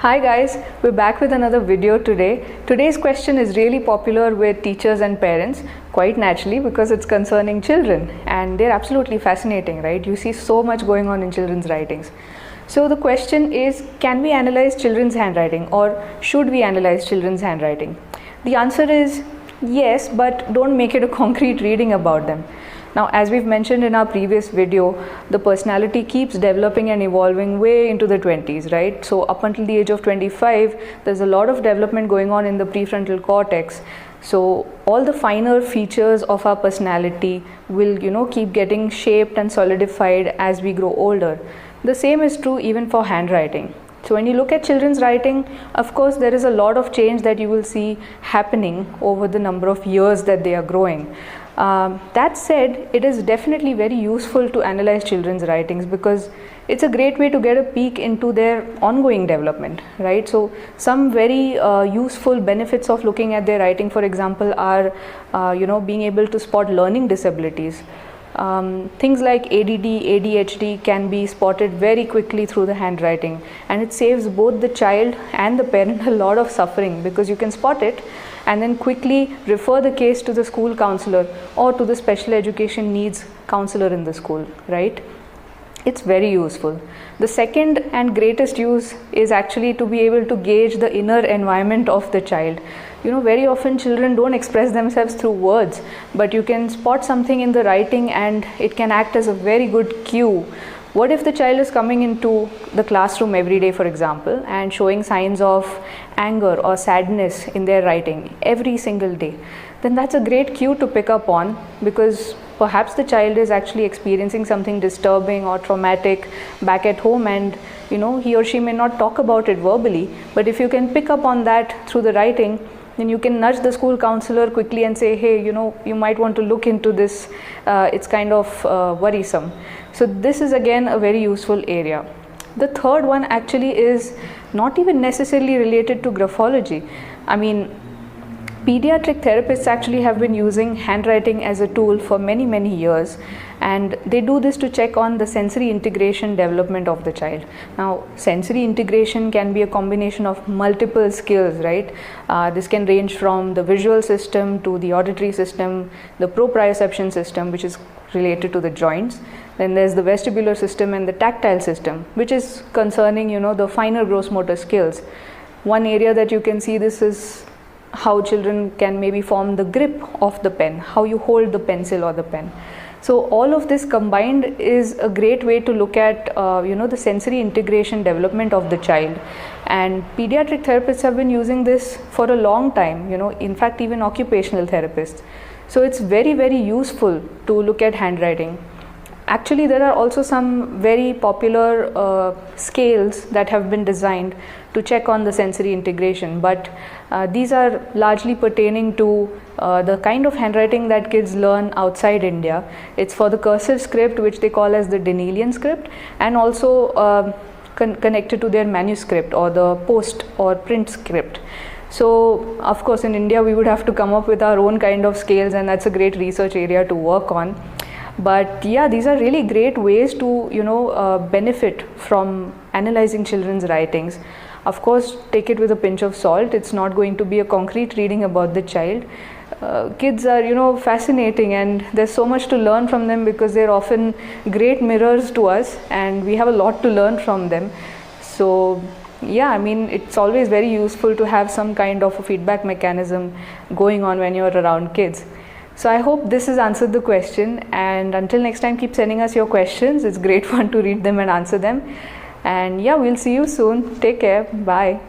Hi guys, we're back with another video today. Today's question is really popular with teachers and parents, quite naturally because it's concerning children and they're absolutely fascinating, right? You see so much going on in children's writings. So the question is, can we analyze children's handwriting or should we analyze children's handwriting? The answer is yes, but don't make it a concrete reading about them. Now, as we've mentioned in our previous video, the personality keeps developing and evolving way into the 20s, right? So up until the age of 25, there's a lot of development going on in the prefrontal cortex. So all the finer features of our personality will, keep getting shaped and solidified as we grow older. The same is true even for handwriting. So when you look at children's writing, of course, there is a lot of change that you will see happening over the number of years that they are growing. That said, it is definitely very useful to analyze children's writings because it's a great way to get a peek into their ongoing development, right? So some very useful benefits of looking at their writing, for example, are being able to spot learning disabilities. Things like ADD, ADHD can be spotted very quickly through the handwriting, and it saves both the child and the parent a lot of suffering because you can spot it and then quickly refer the case to the school counselor or to the special education needs counselor in the school, right? It's very useful. The second and greatest use is actually to be able to gauge the inner environment of the child. Very often children don't express themselves through words, but you can spot something in the writing and it can act as a very good cue. What if the child is coming into the classroom every day, for example, and showing signs of anger or sadness in their writing every single day? Then that's a great cue to pick up on because perhaps the child is actually experiencing something disturbing or traumatic back at home and he or she may not talk about it verbally, but if you can pick up on that through the writing, then you can nudge the school counselor quickly and say, hey, you might want to look into this, it's kind of worrisome. So this is again a very useful area. The third one actually is not even necessarily related to graphology. I mean, pediatric therapists actually have been using handwriting as a tool for many years, and they do this to check on the sensory integration development of the child. Now, sensory integration can be a combination of multiple skills, right? This can range from the visual system to the auditory system, the proprioception system, which is related to the joints. Then there's the vestibular system and the tactile system, which is concerning, the finer gross motor skills. One area that you can see this is how children can maybe form the grip of the pen, how you hold the pencil or the pen. So all of this combined is a great way to look at the sensory integration development of the child. And pediatric therapists have been using this for a long time, in fact even occupational therapists. So it's very useful to look at handwriting. Actually, there are also some very popular scales that have been designed to check on the sensory integration, but these are largely pertaining to the kind of handwriting that kids learn outside India. It's for the cursive script, which they call as the Danielian script, and also connected to their manuscript or the post or print script. So, of course, in India, we would have to come up with our own kind of scales, and that's a great research area to work on. But yeah, these are really great ways to benefit from analyzing children's writings. Of course, take it with a pinch of salt. It's not going to be a concrete reading about the child. Kids are fascinating, and there's so much to learn from them because they're often great mirrors to us and we have a lot to learn from them. So yeah, I mean, it's always very useful to have some kind of a feedback mechanism going on when you're around kids. So I hope this has answered the question, and until next time, keep sending us your questions. It's great fun to read them and answer them. And yeah, we'll see you soon. Take care. Bye.